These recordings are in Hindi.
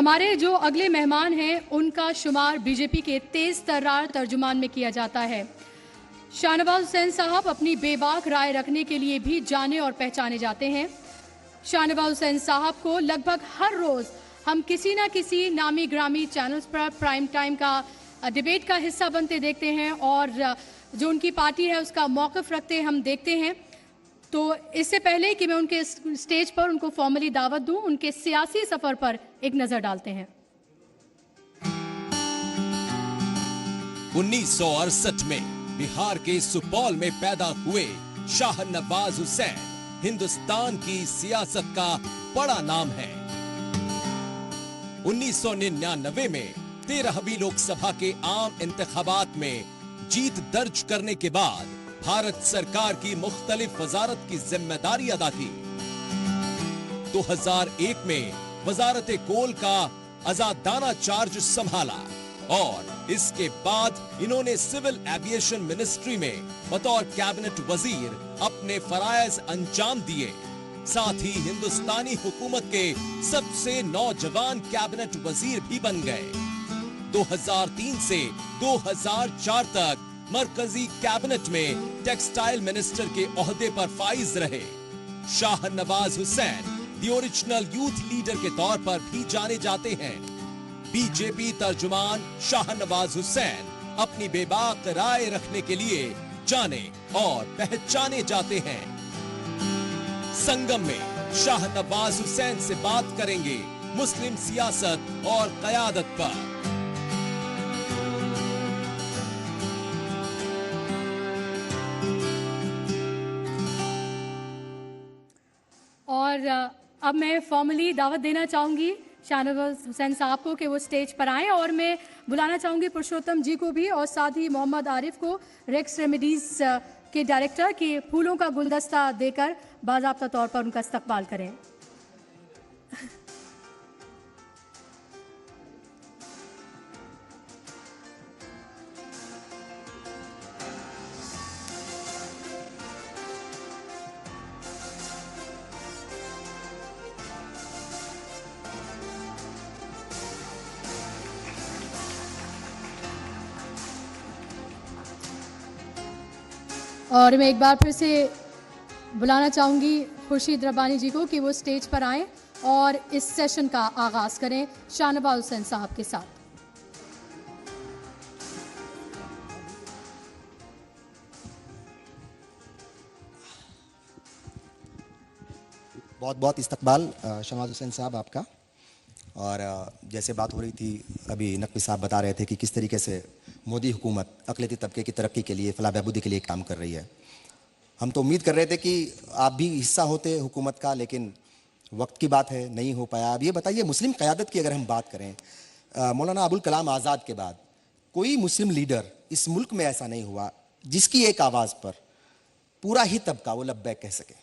हमारे जो अगले मेहमान हैं उनका शुमार बीजेपी के तेज तर्रार तर्जुमान में किया जाता है। शाहनवाज हुसैन साहब अपनी बेबाक राय रखने के लिए भी जाने और पहचाने जाते हैं। शाहनवाज हुसैन साहब को लगभग हर रोज हम किसी न किसी नामी ग्रामी चैनल्स पर प्राइम टाइम का डिबेट का हिस्सा बनते देखते हैं और जो उनकी पार्टी है उसका मौक़िफ़ रखते हम देखते हैं। तो इससे पहले कि मैं उनके स्टेज पर उनको फॉर्मली दावत दूं, उनके सियासी सफर पर एक नजर डालते हैं। 1968 में बिहार के सुपौल में पैदा हुए शाहनवाज हुसैन हिंदुस्तान की सियासत का बड़ा नाम है। 1999 में 13वीं लोकसभा के आम इंतखाबात में जीत दर्ज करने के बाद भारत सरकार की मुख्तलिफ वजारत की जिम्मेदारी अदा की। 2001 में वजारत कोल का आजादाना चार्ज संभाला और इसके बाद इन्होंने सिविल एविएशन मिनिस्ट्री में बतौर कैबिनेट वजीर अपने फराइज अंजाम दिए। साथ ही हिंदुस्तानी हुकूमत के सबसे नौजवान कैबिनेट वजीर भी बन गए। 2003 से 2004 तक मरकजी कैबिनेट में टेक्सटाइल मिनिस्टर के ओहदे पर फाइज रहे। Shahnawaz Hussain the original youth leader के तौर पर भी जाने जाते हैं। बीजेपी तर्जुमान शाहनवाज हुसैन अपनी बेबाक राय रखने के लिए जाने और पहचाने जाते हैं। संगम में शाहनवाज हुसैन से बात करेंगे मुस्लिम सियासत और क़यादत पर। और अब मैं फॉर्मली दावत देना चाहूँगी शाहनवाज हुसैन साहब को कि वो स्टेज पर आएँ और मैं बुलाना चाहूँगी पुरुषोत्तम जी को भी और साथ ही मोहम्मद आरिफ को, रेक्स रेमेडीज के डायरेक्टर, की फूलों का गुलदस्ता देकर बाज़ाब्ता तौर पर उनका इस्तकबाल करें। और मैं एक बार फिर से बुलाना चाहूँगी खुर्शीद रब्बानी जी को कि वो स्टेज पर आएँ और इस सेशन का आगाज़ करें शाहनवाज हुसैन साहब के साथ। बहुत बहुत इस्तकबाल शाहनवाज हुसैन साहब आपका। और जैसे बात हो रही थी अभी नकवी साहब बता रहे थे कि किस तरीके से मोदी हुकूमत अक़लियती तबके की तरक्की के लिए, फलाह बहबूदी के लिए काम कर रही है। हम तो उम्मीद कर रहे थे कि आप भी हिस्सा होते हुकूमत का, लेकिन वक्त की बात है, नहीं हो पाया। अब ये बताइए, मुस्लिम क़यादत की अगर हम बात करें, मौलाना अबुल कलाम आज़ाद के बाद कोई मुस्लिम लीडर इस मुल्क में ऐसा नहीं हुआ जिसकी एक आवाज़ पर पूरा ही तबका वो लब्बैक कह सके।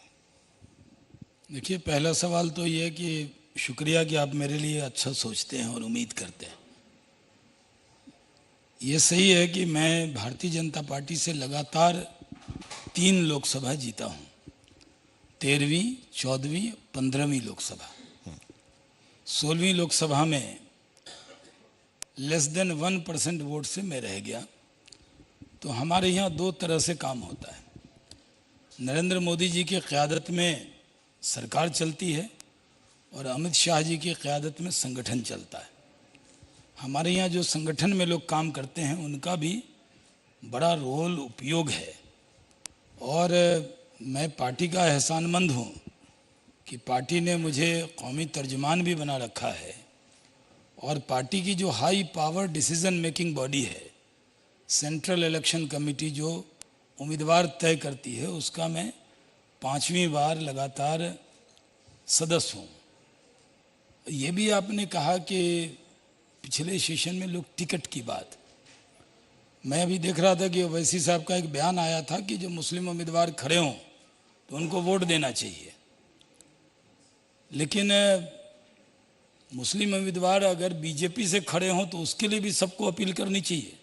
देखिए, पहला सवाल तो ये है कि शुक्रिया कि आप मेरे लिए अच्छा सोचते हैं और उम्मीद करते हैं। ये सही है कि मैं भारतीय जनता पार्टी से लगातार 3 लोकसभा जीता हूँ, 13वीं, 14वीं, 15वीं लोकसभा। 16वीं लोकसभा में लेस देन 1% वोट से मैं रह गया। तो हमारे यहाँ 2 तरह से काम होता है। नरेंद्र मोदी जी की क़यादत में सरकार चलती है और अमित शाह जी की क़यादत में संगठन चलता है। हमारे यहाँ जो संगठन में लोग काम करते हैं उनका भी बड़ा रोल उपयोग है। और मैं पार्टी का एहसानमंद हूँ कि पार्टी ने मुझे कौमी तर्जुमान भी बना रखा है और पार्टी की जो high power decision making body है, सेंट्रल इलेक्शन कमेटी, जो उम्मीदवार तय करती है, उसका मैं 5वीं बार लगातार सदस्य हूँ। ये भी आपने कहा कि पिछले सेशन में लोग टिकट की बात, मैं अभी देख रहा था कि ओवैसी साहब का एक बयान आया था कि जो मुस्लिम उम्मीदवार खड़े हों तो उनको वोट देना चाहिए। लेकिन मुस्लिम उम्मीदवार अगर बीजेपी से खड़े हों तो उसके लिए भी सबको अपील करनी चाहिए।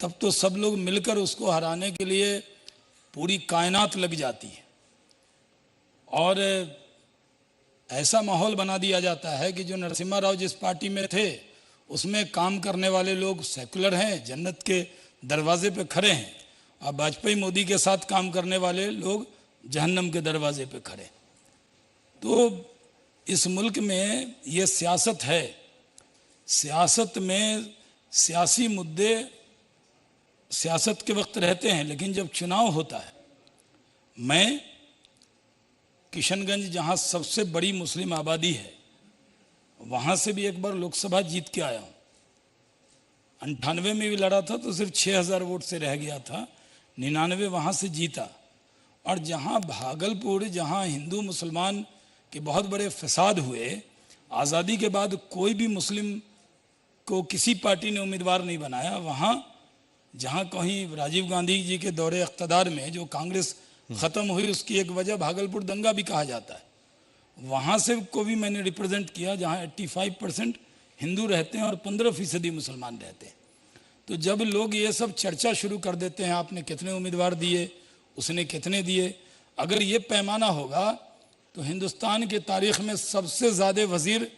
तब तो सब लोग मिलकर उसको हराने के लिए पूरी कायनात लग जाती है। और ऐसा माहौल बना दिया जाता है कि जो नरसिम्हा राव जिस पार्टी में थे उसमें काम करने वाले लोग सेकुलर हैं, जन्नत के दरवाजे पे खड़े हैं, और वाजपेयी मोदी के साथ काम करने वाले लोग जहन्नम के दरवाजे पे खड़े। तो इस मुल्क में ये सियासत है। सियासत में सियासी मुद्दे सियासत के वक्त रहते हैं, लेकिन जब चुनाव होता है, मैं किशनगंज जहाँ सबसे बड़ी मुस्लिम आबादी है वहाँ से भी एक बार लोकसभा जीत के आया हूँ। 98 में भी लड़ा था तो सिर्फ 6000 वोट से रह गया था, 99 वहाँ से जीता। और जहाँ भागलपुर, जहाँ हिंदू मुसलमान के बहुत बड़े फसाद हुए, आज़ादी के बाद कोई भी मुस्लिम को किसी पार्टी ने उम्मीदवार नहीं बनाया, वहाँ जहाँ कहीं राजीव गांधी जी के दौरे इक़्तिदार में जो कांग्रेस ख़त्म हुई, उसकी एक वजह भागलपुर दंगा भी कहा जाता है। वहाँ से को भी मैंने रिप्रेजेंट किया, जहाँ 85% हिंदू रहते हैं और 15% मुसलमान रहते हैं। तो जब लोग ये सब चर्चा शुरू कर देते हैं, आपने कितने उम्मीदवार दिए, उसने कितने दिए, अगर ये पैमाना होगा तो हिंदुस्तान की तारीख में सबसे ज़्यादा वज़ीर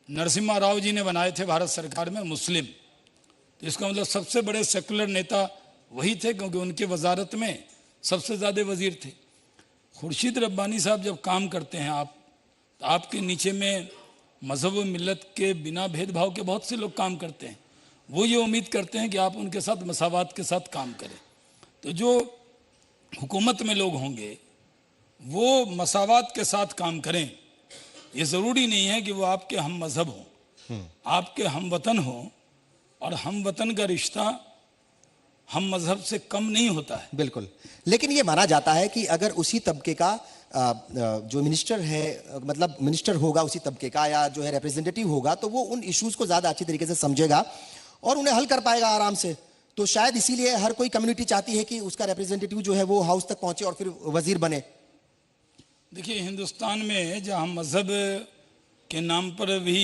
नरसिम्हा राव जी ने बनाए थे भारत सरकार में मुस्लिम। तो इसका मतलब सबसे बड़े सेकुलर नेता वही थे, क्योंकि उनके वजारत में सबसे ज़्यादा वज़ीर थे। खुर्शीद रब्बानी साहब जब काम करते हैं, आपके नीचे में मज़हब व मिल्लत के बिना भेदभाव के बहुत से लोग काम करते हैं। वो ये उम्मीद करते हैं कि आप उनके साथ मसावात के साथ काम करें। तो जो हुकूमत में लोग होंगे वो मसावात के साथ काम करें। ये ज़रूरी नहीं है कि वो आपके हम मज़हब हों, आपके हम वतन हों, और हम वतन का रिश्ता हम मज़हब से कम नहीं होता है। बिल्कुल, लेकिन ये माना जाता है कि अगर उसी तबके का जो मिनिस्टर है, मतलब मिनिस्टर होगा उसी तबके का, या जो है रिप्रेजेंटेटिव होगा, तो वो उन इश्यूज को ज़्यादा अच्छी तरीके से समझेगा और उन्हें हल कर पाएगा आराम से। तो शायद इसीलिए हर कोई कम्युनिटी चाहती है कि उसका रिप्रेजेंटेटिव जो है वो हाउस तक पहुंचे और फिर वजीर बने। देखिए, हिंदुस्तान में जहाँ मज़हब के नाम पर भी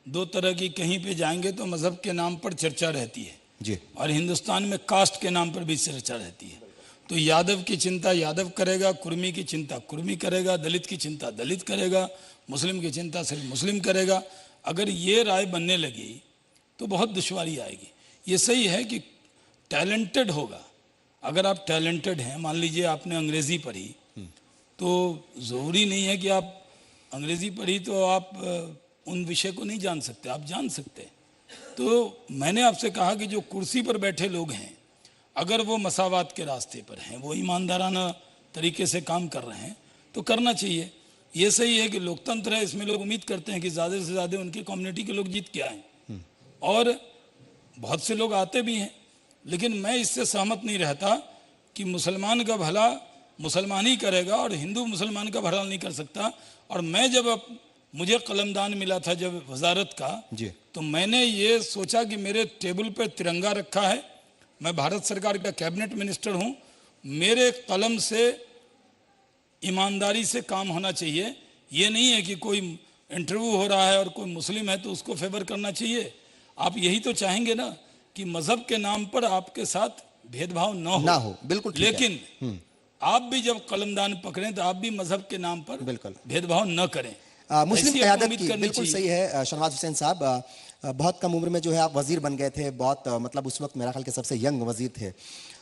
दो तरह की, कहीं पे जाएंगे तो मज़हब के नाम पर चर्चा रहती है जी, और हिंदुस्तान में कास्ट के नाम पर भी चर्चा रहती है। तो यादव की चिंता यादव करेगा, कुर्मी की चिंता कुर्मी करेगा, दलित की चिंता दलित करेगा, मुस्लिम की चिंता सिर्फ मुस्लिम करेगा। अगर ये राय बनने लगी तो बहुत दुश्वारी आएगी। ये सही है कि टैलेंटेड होगा, अगर आप टैलेंटेड हैं, मान लीजिए आपने अंग्रेज़ी पढ़ी, तो ज़रूरी नहीं है कि आप अंग्रेज़ी पढ़ी तो आप उन विषय को नहीं जान सकते, आप जान सकते। तो मैंने आपसे कहा कि जो कुर्सी पर बैठे लोग हैं, अगर वो मसावात के रास्ते पर हैं, वो ईमानदाराना तरीके से काम कर रहे हैं, तो करना चाहिए। ये सही है कि लोकतंत्र है, इसमें लोग उम्मीद करते हैं कि ज़्यादा से ज़्यादा उनकी कम्युनिटी के लोग जीत के आएँ, और बहुत से लोग आते भी हैं। लेकिन मैं इससे सहमत नहीं रहता कि मुसलमान का भला मुसलमान ही करेगा और हिंदू मुसलमान का भला नहीं कर सकता। और मैं जब मुझे कलमदान मिला था जब वजारत का जी, तो मैंने ये सोचा कि मेरे टेबल पे तिरंगा रखा है, मैं भारत सरकार का कैबिनेट मिनिस्टर हूँ, मेरे कलम से ईमानदारी से काम होना चाहिए। ये नहीं है कि कोई इंटरव्यू हो रहा है और कोई मुस्लिम है तो उसको फेवर करना चाहिए। आप यही तो चाहेंगे ना कि मजहब के नाम पर आपके साथ भेदभाव ना हो। बिल्कुल ठीक है। लेकिन आप भी जब कलमदान पकड़ें तो आप भी मजहब के नाम पर बिल्कुल भेदभाव न करें। मुस्लिम ऐसी क़यादत उम्मीद की करनी बिल्कुल चाहिए। सही है। शहनवाज हुसैन साहब, बहुत कम उम्र में जो है आप वजीर बन गए थे, बहुत मतलब उस वक्त मेरा ख्याल के सबसे यंग वजीर थे,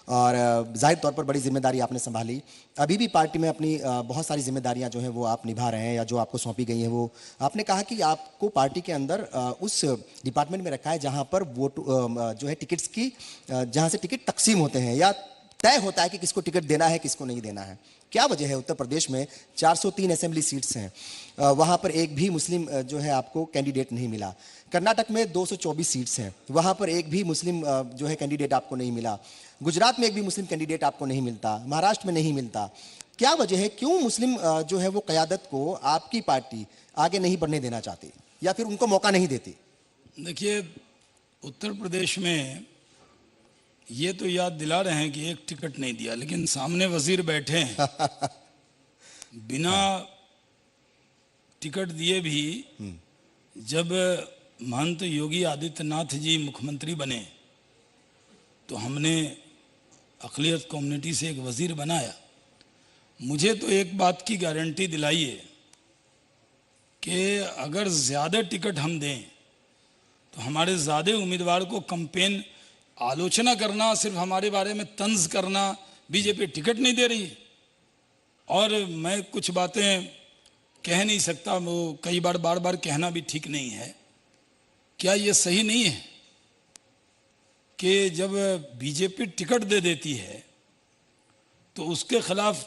और जाहिर तौर पर बड़ी जिम्मेदारी आपने संभाली। अभी भी पार्टी में अपनी बहुत सारी जिम्मेदारियां जो हैं वो आप निभा रहे हैं, या जो आपको सौंपी गई हैं वो आपने कहा कि आपको पार्टी के अंदर उस डिपार्टमेंट में रखा है जहां पर वोट जो है टिकट्स की, जहां से टिकट तकसीम होते हैं या तय होता है कि किसको टिकट देना है किसको नहीं देना है। क्या वजह है उत्तर प्रदेश में 403 असेंबली सीट्स हैं, वहां पर एक भी मुस्लिम जो है आपको कैंडिडेट नहीं मिला। कर्नाटक में 224 सीट्स हैं, वहां पर एक भी मुस्लिम जो है कैंडिडेट आपको नहीं मिला। गुजरात में एक भी मुस्लिम कैंडिडेट आपको नहीं मिलता, महाराष्ट्र में नहीं मिलता। क्या वजह है, क्यों मुस्लिम जो है वो क़यादत को आपकी पार्टी आगे नहीं बढ़ने देना चाहती या फिर उनको मौका नहीं देती? देखिए, उत्तर प्रदेश में ये तो याद दिला रहे हैं कि एक टिकट नहीं दिया, लेकिन सामने वजीर बैठे हैं बिना टिकट दिए भी। जब महंत योगी आदित्यनाथ जी मुख्यमंत्री बने तो हमने अक़लियत कम्युनिटी से एक वजीर बनाया। मुझे तो एक बात की गारंटी दिलाई है कि अगर ज़्यादा टिकट हम दें तो हमारे ज़्यादा उम्मीदवार को कैंपेन आलोचना करना, सिर्फ हमारे बारे में तंज करना, बीजेपी टिकट नहीं दे रही है। और मैं कुछ बातें कह नहीं सकता, वो कई बार बार बार कहना भी ठीक नहीं है। क्या ये सही नहीं है कि जब बीजेपी टिकट दे देती है तो उसके खिलाफ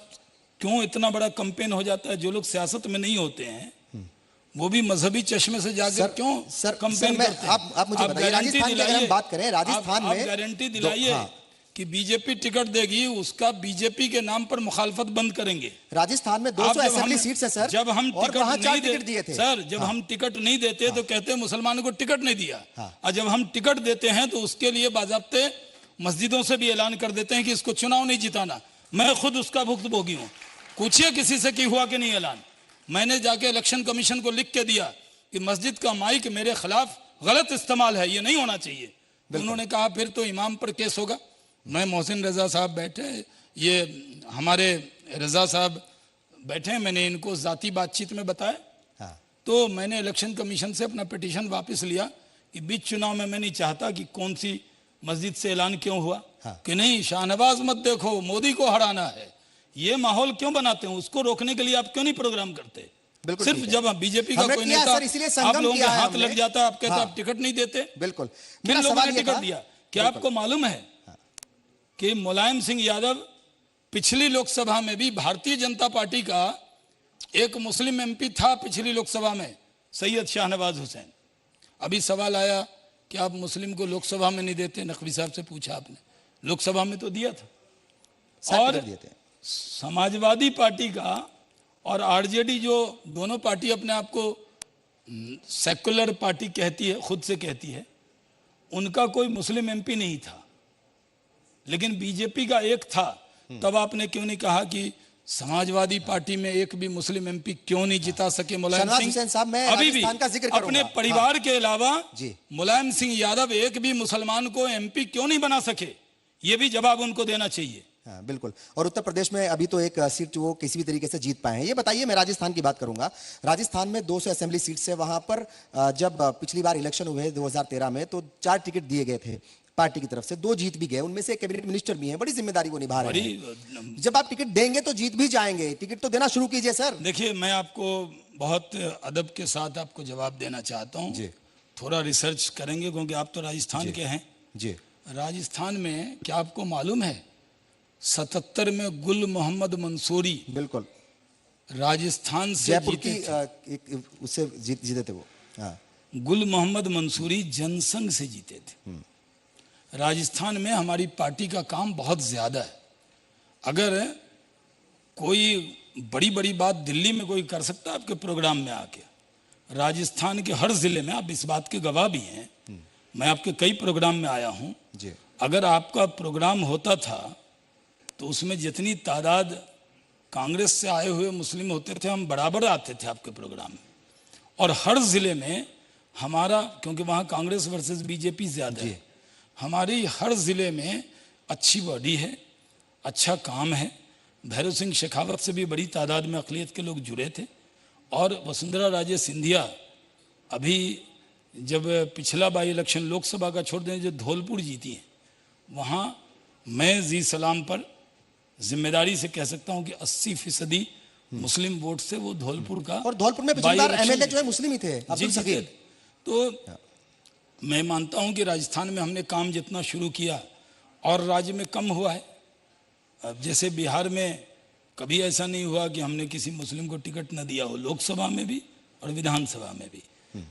क्यों इतना बड़ा कैंपेन हो जाता है? जो लोग सियासत में नहीं होते हैं वो भी मजहबी चश्मे से जाकर क्यों कैंपेन करते हैं? आप मुझे बताइए, राजस्थान की अगर हम बात करें, राजस्थान में गारंटी दिलाइए कि बीजेपी टिकट देगी, उसका बीजेपी के नाम पर मुखालफत बंद करेंगे। राजस्थान में 200 असेंबली सीट्स है सर, जब हम और वहाँ 4 टिकट दिए थे सर, जब हम टिकट नहीं देते तो कहते हैं मुसलमानों को टिकट नहीं दिया, और जब हम टिकट देते हैं तो उसके लिए बाज़ाब्ते मस्जिदों से भी ऐलान कर देते हैं कि इसको चुनाव नहीं जिताना। मैं खुद उसका भुक्तभोगी हूँ। पूछिए किसी से कि हुआ कि नहीं ऐलान। मैंने जाके इलेक्शन कमीशन को लिख के दिया कि मस्जिद का माइक मेरे खिलाफ गलत इस्तेमाल है, ये नहीं होना चाहिए। उन्होंने कहा फिर तो इमाम पर केस होगा। मैं मोहसिन रजा साहब बैठे, ये हमारे रजा साहब बैठे, मैंने इनको जाती बातचीत में बताया। तो मैंने इलेक्शन कमीशन से अपना पिटीशन वापस लिया कि बीच चुनाव में मैं नहीं चाहता कि कौन सी मस्जिद से ऐलान क्यों हुआ, कि नहीं शाहनवाज मत देखो, मोदी को हराना है। ये माहौल क्यों बनाते हैं? उसको रोकने के लिए आप क्यों नहीं प्रोग्राम करते? सिर्फ जब बीजेपी का कोई नेता आप लोगों के हाथ लग जाता, आप कहते आप टिकट नहीं देते। बिल्कुल, किन लोगों ने टिकट दिया? क्या आपको मालूम है कि मुलायम सिंह यादव पिछली लोकसभा में भी भारतीय जनता पार्टी का एक मुस्लिम एमपी था पिछली लोकसभा में, सैयद शाहनवाज हुसैन। अभी सवाल आया कि आप मुस्लिम को लोकसभा में नहीं देते, नकवी साहब से पूछा आपने, लोकसभा में तो दिया था। और समाजवादी पार्टी का और आरजेडी, जो दोनों पार्टी अपने आप को सेकुलर पार्टी कहती है, खुद से कहती है, उनका कोई मुस्लिम एमपी नहीं था, लेकिन बीजेपी का एक था। तब आपने क्यों नहीं कहा कि समाजवादी पार्टी में एक भी मुस्लिम एमपी क्यों नहीं जिता सके मुलायम सिंह? अभी भी अपने परिवार के अलावा मुलायम सिंह यादव एक भी मुसलमान को एमपी क्यों नहीं बना सके? ये भी जवाब उनको देना चाहिए। हाँ, बिल्कुल। और उत्तर प्रदेश में अभी तो एक सीट वो किसी भी तरीके से जीत पाए हैं। ये बताइए, मैं राजस्थान की बात करूंगा। राजस्थान में 200 असेंबली सीट्स है। वहां पर जब पिछली बार इलेक्शन हुए 2013 में तो 4 टिकट दिए गए थे पार्टी की तरफ से, 2 जीत भी गए, उनमें से एक कैबिनेट मिनिस्टर भी हैं। बड़ी जिम्मेदारी वो निभा रहे हैं। जब आप टिकट देंगे तो जीत भी जाएंगे, टिकट तो देना शुरू कीजिए सर। देखिए, मैं आपको बहुत अदब के साथ आपको जवाब देना चाहता हूँ। थोड़ा रिसर्च करेंगे क्योंकि आप तो राजस्थान के हैं जी। राजस्थान में क्या आपको मालूम है 77 में गुल मोहम्मद मंसूरी बिल्कुल राजस्थान से जीते थे। उससे जीते थे वो। गुल मोहम्मद मंसूरी जनसंघ से जीते थे। राजस्थान में हमारी पार्टी का काम बहुत ज्यादा है। अगर कोई बड़ी बड़ी बात दिल्ली में कोई कर सकता है आपके प्रोग्राम में आके, राजस्थान के हर जिले में, आप इस बात के गवाह भी हैं, मैं आपके कई प्रोग्राम में आया हूं। अगर आपका प्रोग्राम होता था तो उसमें जितनी तादाद कांग्रेस से आए हुए मुस्लिम होते थे, हम बराबर आते थे आपके प्रोग्राम में। और हर जिले में हमारा, क्योंकि वहाँ कांग्रेस वर्सेस बीजेपी ज़्यादा है, हमारी हर जिले में अच्छी बॉडी है, अच्छा काम है। भैरव सिंह शेखावत से भी बड़ी तादाद में अक़लियत के लोग जुड़े थे। और वसुंधरा राजे सिंधिया अभी जब पिछला बाई इलेक्शन लोकसभा का छोड़ दें जो धौलपुर जीती हैं, वहाँ मैं जी सलाम पर जिम्मेदारी से कह सकता हूं कि 80% मुस्लिम वोट से वो धौलपुर का, और धौलपुर में पिछली बार एमएलए जो है मुस्लिम ही थे, अब्दुल सकीर। तो मैं मानता हूं कि राजस्थान में हमने काम जितना शुरू किया और राज्य में कम हुआ है। अब जैसे बिहार में कभी ऐसा नहीं हुआ कि हमने किसी मुस्लिम को टिकट न दिया हो, लोकसभा में भी और विधानसभा में भी।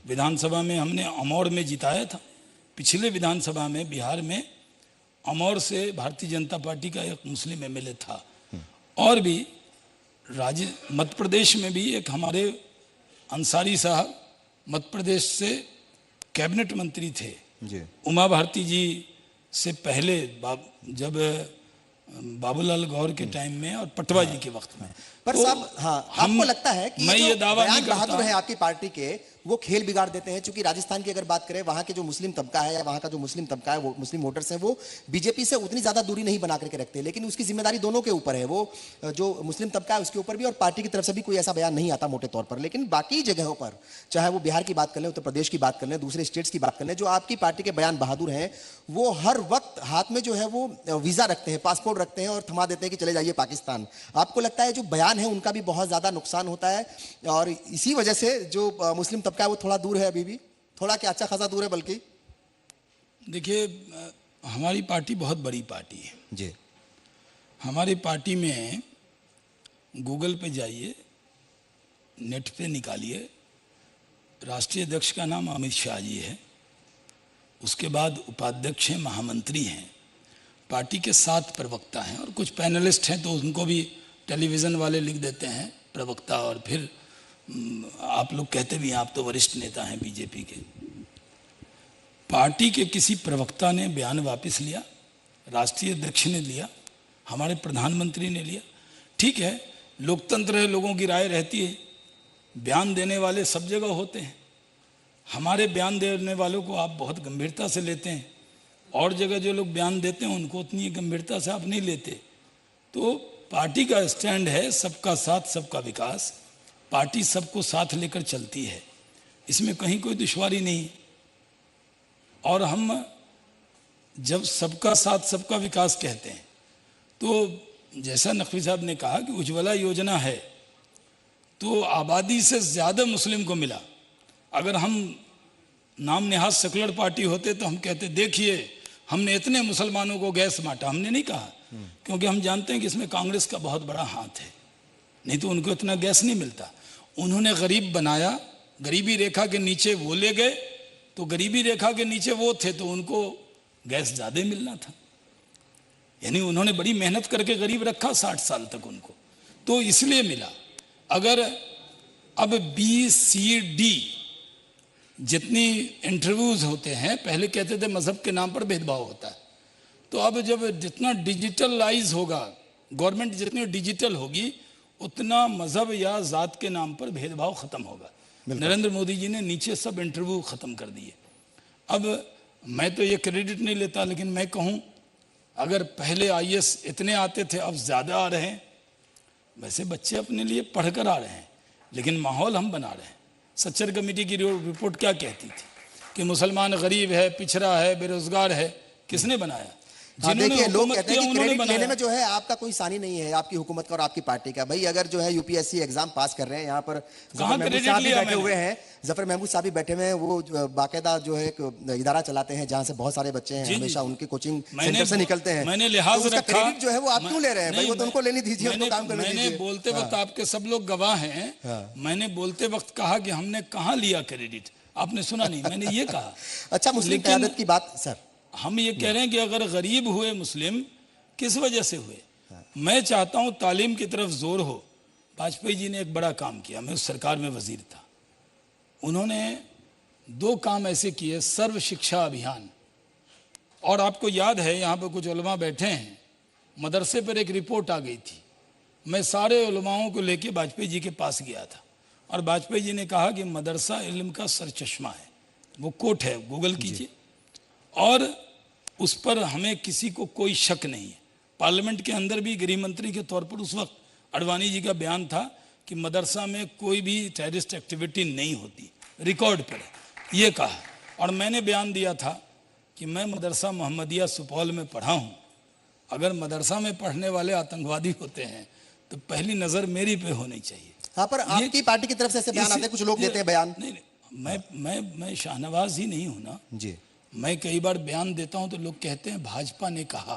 विधानसभा में हमने अमौर में जिताया था। पिछले विधानसभा में बिहार में अमौर से भारतीय जनता पार्टी का एक मुस्लिम एमएलए था। और भी मध्य प्रदेश में भी एक हमारे अंसारी साहब मध्य प्रदेश से कैबिनेट मंत्री थे जी। उमा भारती जी से पहले जब बाबूलाल गौर के टाइम में और पटवा जी के वक्त में। पर तो साहब, हाँ, आपको लगता है कि मैं ये दावा नहीं करता, बहादुर है आपकी पार्टी के, वो खेल बिगाड़ देते हैं। चूंकि राजस्थान की अगर बात करें, वहां के जो मुस्लिम तबका है या वहां का जो मुस्लिम तबका है, वो मुस्लिम वोटर्स हैं, वो बीजेपी से उतनी ज्यादा दूरी नहीं बना करके रखते, लेकिन उसकी जिम्मेदारी दोनों के ऊपर है। वो जो मुस्लिम तबका है उसके ऊपर भी और पार्टी की तरफ से भी कोई ऐसा बयान नहीं आता मोटे तौर पर। लेकिन बाकी जगहों पर, चाहे वो बिहार की बात कर लें, उत्तर प्रदेश की बात कर लें, दूसरे स्टेट्स की बात कर लें, जो आपकी पार्टी के बयान बहादुर हैं, वो हर वक्त हाथ में जो है वो वीजा रखते हैं, पासपोर्ट रखते हैं और थमा देते हैं कि चले जाइए पाकिस्तान। आपको लगता है जो बयान है उनका भी बहुत ज्यादा नुकसान होता है और इसी वजह से जो मुस्लिम तबका है वो थोड़ा दूर है, अभी भी थोड़ा क्या अच्छा खासा दूर है बल्कि? देखिए, हमारी पार्टी बहुत बड़ी पार्टी है जी। हमारी पार्टी में गूगल पे जाइए, नेट पे निकालिए, राष्ट्रीय अध्यक्ष का नाम अमित शाह जी है, उसके बाद उपाध्यक्ष हैं, महामंत्री हैं, पार्टी के 7 प्रवक्ता हैं और कुछ पैनलिस्ट हैं, तो उनको भी टेलीविज़न वाले लिख देते हैं प्रवक्ता, और फिर आप लोग कहते भी हैं आप तो वरिष्ठ नेता हैं बीजेपी के। पार्टी के किसी प्रवक्ता ने बयान वापस लिया, राष्ट्रीय अध्यक्ष ने लिया, हमारे प्रधानमंत्री ने लिया। ठीक है, लोकतंत्र है, लोगों की राय रहती है, बयान देने वाले सब जगह होते हैं। हमारे बयान देने वालों को आप बहुत गंभीरता से लेते हैं, और जगह जो लोग बयान देते हैं उनको उतनी गंभीरता से आप नहीं लेते। तो पार्टी का स्टैंड है सबका साथ सबका विकास, पार्टी सबको साथ लेकर चलती है, इसमें कहीं कोई दुश्वारी नहीं। और हम जब सबका साथ सबका विकास कहते हैं, तो जैसा नकवी साहब ने कहा कि उज्ज्वला योजना है, तो आबादी से ज़्यादा मुस्लिम को मिला। अगर हम नाम नेहाज सेकुलर पार्टी होते तो हम कहते देखिए हमने इतने मुसलमानों को गैस बांटा। हमने नहीं कहा, क्योंकि हम जानते हैं कि इसमें कांग्रेस का बहुत बड़ा हाथ है, नहीं तो उनको इतना गैस नहीं मिलता। उन्होंने गरीब बनाया, गरीबी रेखा के नीचे वो ले गए, तो गरीबी रेखा के नीचे वो थे तो उनको गैस ज़्यादा मिलना था। यानी उन्होंने बड़ी मेहनत करके गरीब रखा 60 साल तक उनको, तो इसलिए मिला। अगर अब BCD जितनी इंटरव्यूज होते हैं, पहले कहते थे मजहब के नाम पर भेदभाव होता है, तो अब जब जितना डिजिटलाइज होगा, गवर्नमेंट जितनी डिजिटल होगी, उतना मजहब या जात के नाम पर भेदभाव खत्म होगा। नरेंद्र मोदी जी ने नीचे सब इंटरव्यू खत्म कर दिए। अब मैं तो ये क्रेडिट नहीं लेता, लेकिन मैं कहूँ अगर पहले IAS इतने आते थे, अब ज़्यादा आ रहे हैं। वैसे बच्चे अपने लिए पढ़कर आ रहे हैं, लेकिन माहौल हम बना रहे हैं। सच्चर कमेटी की रिपोर्ट क्या कहती थी कि मुसलमान गरीब है, पिछड़ा है, बेरोजगार है, किसने बनाया? देखिए, लोग कहते हैं कि क्रेडिट लेने में जो है आपका कोई सानी नहीं है, आपकी हुकूमत का और आपकी पार्टी का। भाई अगर जो है UPSC एग्जाम पास कर रहे हैं, यहाँ पर जफर महमूद साहब भी बैठे हुए हैं, जफर महमूद साहब भी बैठे हुए हैं, वो बाकायदा जो है एक इदारा चलाते हैं जहाँ से बहुत सारे बच्चे हैं, हमेशा उनकी कोचिंग सेंटर से निकलते हैं। मैंने लिहाज रखा, क्रेडिट जो है वो आप क्यों ले रहे हैं? भाई वो तो उनको लेनी दीजिए, उनको काम करने दीजिए। मैंने बोलते वक्त, आपके सब लोग गवाह हैं, मैंने बोलते वक्त कहा कि हमने कहाँ लिया क्रेडिट, आपने सुना नहीं, मैंने ये कहा। अच्छा, मुस्लिम क़यादत की बात सर, हम ये कह रहे हैं कि अगर गरीब हुए मुस्लिम, किस वजह से हुए? मैं चाहता हूं तालीम की तरफ जोर हो। वाजपेयी जी ने एक बड़ा काम किया, मैं उस सरकार में वजीर था, उन्होंने 2 काम ऐसे किए, सर्व शिक्षा अभियान, और आपको याद है यहाँ पे कुछ उलमा बैठे हैं, मदरसे पर एक रिपोर्ट आ गई थी, मैं सारे उलमाओं को लेके वाजपेयी जी के पास गया था, और वाजपेयी जी ने कहा कि मदरसा इल्म का सरचश्मा है, वो कोट है, गूगल कीजिए, और उस पर हमें किसी को कोई शक नहीं है। पार्लियामेंट के अंदर भी गृह मंत्री के तौर पर उस वक्त अडवाणी जी का बयान था कि मदरसा में कोई भी टेररिस्ट एक्टिविटी नहीं होती, रिकॉर्ड पर है, ये कहा। और मैंने बयान दिया था कि मैं मदरसा मोहम्मदिया सुपौल में पढ़ा हूँ, अगर मदरसा में पढ़ने वाले आतंकवादी होते हैं तो पहली नज़र मेरी पे होनी चाहिए। हाँ, पर आपकी पार्टी की तरफ से ऐसे बयान आते हैं, कुछ लोग देते हैं बयान। नहीं, मैं शाहनवाज ही नहीं हूँ ना जी। मैं कई बार बयान देता हूं तो लोग कहते हैं भाजपा ने कहा,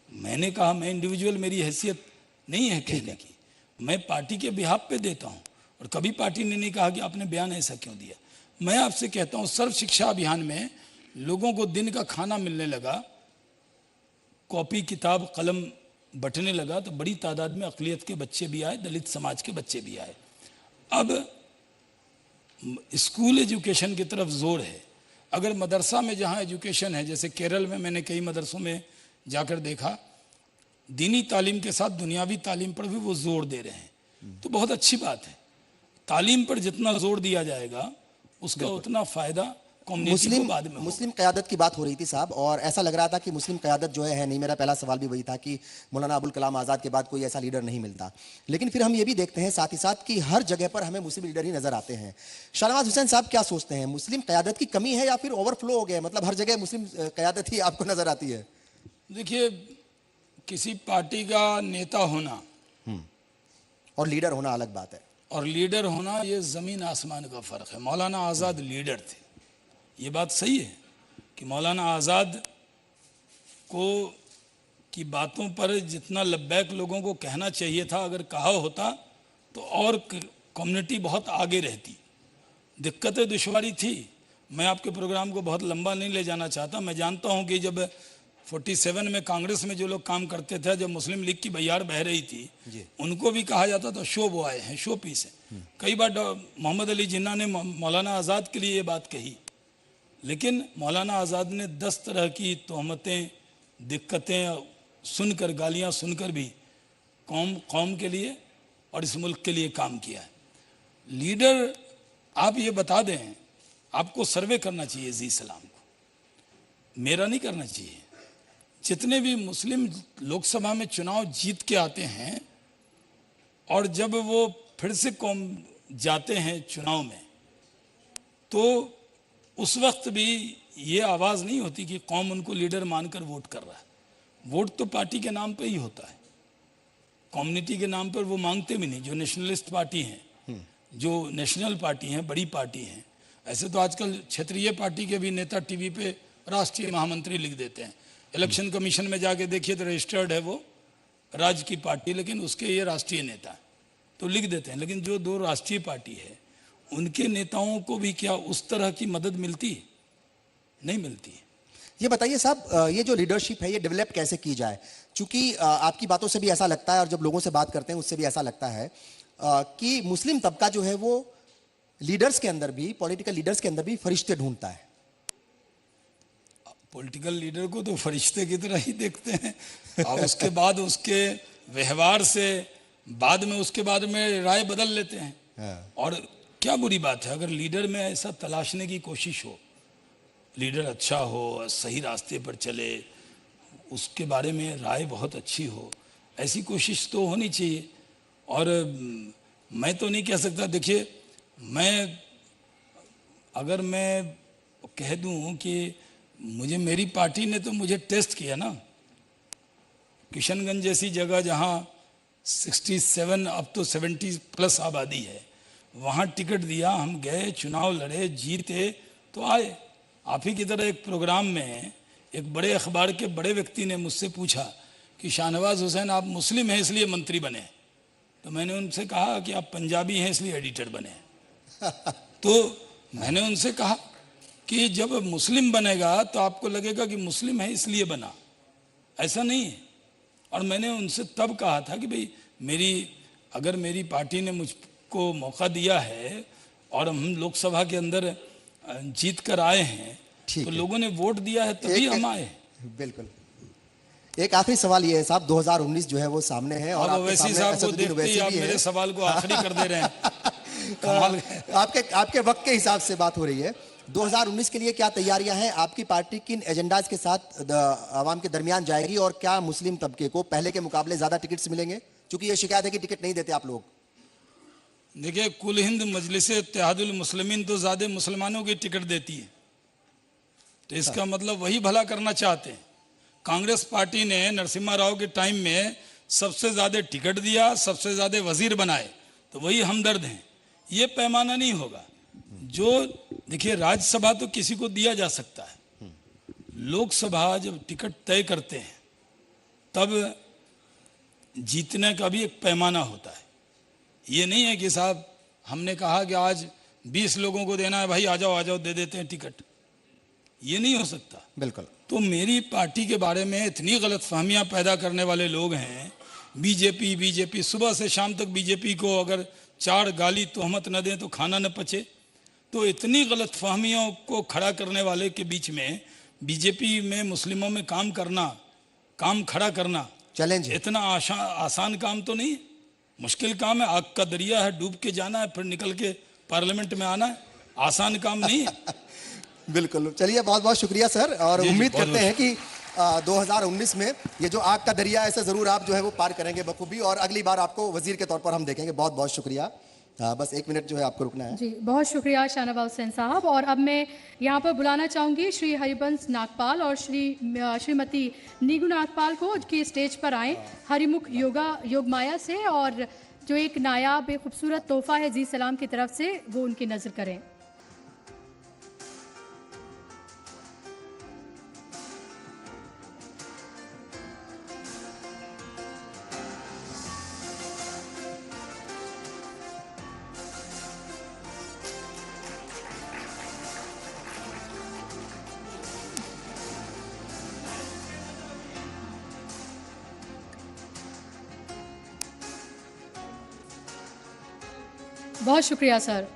मैंने कहा, मैं इंडिविजुअल, मेरी हैसियत नहीं है कहने की, मैं पार्टी के बिहाफ पे देता हूं, और कभी पार्टी ने नहीं कहा कि आपने बयान ऐसा क्यों दिया। मैं आपसे कहता हूं, सर्व शिक्षा अभियान में लोगों को दिन का खाना मिलने लगा, कॉपी किताब कलम बंटने लगा, तो बड़ी तादाद में अक़लियत के बच्चे भी आए, दलित समाज के बच्चे भी आए। अब स्कूल एजुकेशन की तरफ जोर है। अगर मदरसा में जहाँ एजुकेशन है, जैसे केरल में मैंने कई मदरसों में जाकर देखा, दीनी तालीम के साथ दुनियावी तालीम पर भी वो जोर दे रहे हैं, तो बहुत अच्छी बात है। तालीम पर जितना जोर दिया जाएगा उसका उतना फायदा कम्युनिटी को मुस्लिम बाद में होगा। मुस्लिम क़यादत की बात हो रही थी साहब, और ऐसा लग रहा था कि मुस्लिम क़यादत जो है नहीं। मेरा पहला सवाल भी वही था कि मौलाना अबुल कलाम आज़ाद के बाद कोई ऐसा लीडर नहीं मिलता, लेकिन फिर हम ये भी देखते हैं साथ ही साथ कि हर जगह पर हमें मुस्लिम लीडर ही नजर आते हैं। शाहनवाज हुसैन साहब क्या सोचते हैं, मुस्लिम क़यादत की कमी है या फिर ओवरफ्लो हो गया, मतलब हर जगह मुस्लिम क़यादत ही आपको नजर आती है? देखिए, किसी पार्टी का नेता होना और लीडर होना अलग बात है। और लीडर होना, ये जमीन आसमान का फर्क है। मौलाना आज़ाद लीडर थे, ये बात सही है कि मौलाना आज़ाद को की बातों पर जितना लब्बैक लोगों को कहना चाहिए था, अगर कहा होता तो और कम्युनिटी बहुत आगे रहती। दिक्कतें दुश्वारी थी। मैं आपके प्रोग्राम को बहुत लंबा नहीं ले जाना चाहता। मैं जानता हूं कि जब 47 में कांग्रेस में जो लोग काम करते थे, जब मुस्लिम लीग की बहियार बह रही थी, उनको भी कहा जाता था शो बॉय हैं, शो पीस है। कई बार मोहम्मद अली जिन्ना ने मौलाना आज़ाद के लिए ये बात कही, लेकिन मौलाना आज़ाद ने 10 तरह की तोहमतें, दिक्कतें सुनकर, गालियां सुनकर भी कौम के लिए और इस मुल्क के लिए काम किया है। लीडर, आप ये बता दें, आपको सर्वे करना चाहिए जी सलाम को, मेरा नहीं करना चाहिए। जितने भी मुस्लिम लोकसभा में चुनाव जीत के आते हैं और जब वो फिर से कौम जाते हैं चुनाव में, तो उस वक्त भी ये आवाज़ नहीं होती कि कौम उनको लीडर मानकर वोट कर रहा है। वोट तो पार्टी के नाम पे ही होता है, कम्युनिटी के नाम पर वो मांगते भी नहीं। जो नेशनलिस्ट पार्टी हैं, जो नेशनल पार्टी हैं, बड़ी पार्टी हैं, ऐसे तो आजकल क्षेत्रीय पार्टी के भी नेता टीवी पे राष्ट्रीय महामंत्री लिख देते हैं। इलेक्शन कमीशन में जाके देखिए तो रजिस्टर्ड है वो राज्य की पार्टी, लेकिन उसके ये राष्ट्रीय नेता है, तो लिख देते हैं। लेकिन जो दो राष्ट्रीय पार्टी है, उनके नेताओं को भी क्या उस तरह की मदद मिलती है? नहीं मिलती है। ये बताइए साहब, ये जो लीडरशिप है ये डेवलप कैसे की जाए? चूंकि आपकी बातों से भी ऐसा लगता है और जब लोगों से बात करते हैं उससे भी ऐसा लगता है कि मुस्लिम तबका जो है वो लीडर्स के अंदर भी, पॉलिटिकल लीडर्स के अंदर भी फरिश्ते ढूंढता है। पॉलिटिकल लीडर को तो फरिश्ते की तरह ही देखते हैं, और उसके बाद उसके व्यवहार से बाद में उसके बाद में राय बदल लेते हैं। और क्या बुरी बात है अगर लीडर में ऐसा तलाशने की कोशिश हो, लीडर अच्छा हो, सही रास्ते पर चले, उसके बारे में राय बहुत अच्छी हो, ऐसी कोशिश तो होनी चाहिए। और मैं तो नहीं कह सकता, देखिए, अगर मैं कह दूं कि मुझे, मेरी पार्टी ने तो मुझे टेस्ट किया ना, किशनगंज जैसी जगह जहां 67 अब तो 70+ आबादी है, वहां टिकट दिया, हम गए, चुनाव लड़े, जीते तो आए। आप ही की तरह एक प्रोग्राम में एक बड़े अखबार के बड़े व्यक्ति ने मुझसे पूछा कि शाहनवाज हुसैन आप मुस्लिम हैं इसलिए मंत्री बने, तो मैंने उनसे कहा कि आप पंजाबी हैं इसलिए एडिटर बने। तो मैंने उनसे कहा कि जब मुस्लिम बनेगा तो आपको लगेगा कि मुस्लिम है इसलिए बना, ऐसा नहीं है। और मैंने उनसे तब कहा था कि भाई अगर मेरी पार्टी ने मुझको मौका दिया है और हम लोकसभा के अंदर जीत कर आए हैं, तो लोगों ने वोट दिया है तभी हम आए। बिल्कुल। एक आखिरी सवाल ये है साहब, 2019 जो है वो सामने है और वैसी साहब को देखते ही आप मेरे सवाल को आखिरी कर दे रहे हैं। कमाल आपके वक्त के हिसाब से बात हो रही है। 2019 के लिए क्या तैयारियां हैं? आपकी पार्टी किन एजेंडाज के साथ आवाम के दरमियान जाएगी और क्या मुस्लिम तबके को पहले के मुकाबले ज्यादा टिकट्स मिलेंगे? क्योंकि ये शिकायत है कि टिकट नहीं देते आप लोग। देखिए, कुल हिंद मजलिस इत्तेहादुल मुस्लिमीन तो ज्यादा मुसलमानों की टिकट देती है, तो इसका मतलब वही भला करना चाहते हैं। कांग्रेस पार्टी ने नरसिम्हा राव के टाइम में सबसे ज्यादा टिकट दिया, सबसे ज्यादा वजीर बनाए, तो वही हमदर्द हैं। ये पैमाना नहीं होगा। जो देखिए, राज्यसभा तो किसी को दिया जा सकता है, लोकसभा जब टिकट तय करते हैं तब जीतने का भी एक पैमाना होता है। ये नहीं है कि साहब हमने कहा कि आज 20 लोगों को देना है, भाई आ जाओ दे देते हैं टिकट, ये नहीं हो सकता। बिल्कुल। तो मेरी पार्टी के बारे में इतनी गलत फहमियां पैदा करने वाले लोग हैं, बीजेपी सुबह से शाम तक बीजेपी को अगर 4 गाली तोहमत न दें तो खाना न पचे, तो इतनी गलत फहमियों को खड़ा करने वाले के बीच में बीजेपी में मुस्लिमों में काम खड़ा करना चैलेंज इतना आसान काम तो नहीं, मुश्किल काम है। आग का दरिया है, डूब के जाना है, फिर निकल के पार्लियामेंट में आना है। आसान काम नहीं है। बिल्कुल, चलिए बहुत बहुत शुक्रिया सर, और जी, जी, उम्मीद बहुत करते हैं कि 2019 में ये जो आग का दरिया है, ऐसे जरूर आप जो है वो पार करेंगे बखूबी, और अगली बार आपको वजीर के तौर पर हम देखेंगे। बहुत बहुत शुक्रिया। बस 1 मिनट जो है आपको रुकना है। जी, बहुत शुक्रिया शाहनवाज हुसैन साहब। और अब मैं यहाँ पर बुलाना चाहूँगी श्री हरिवंश नागपाल और श्रीमती नीगू नागपाल को कि स्टेज पर आएँ हरिमुख योगमाया से, और जो एक नायाब एक खूबसूरत तोहफा है जी सलाम की तरफ से, वो उनकी नज़र करें। बहुत शुक्रिया सर।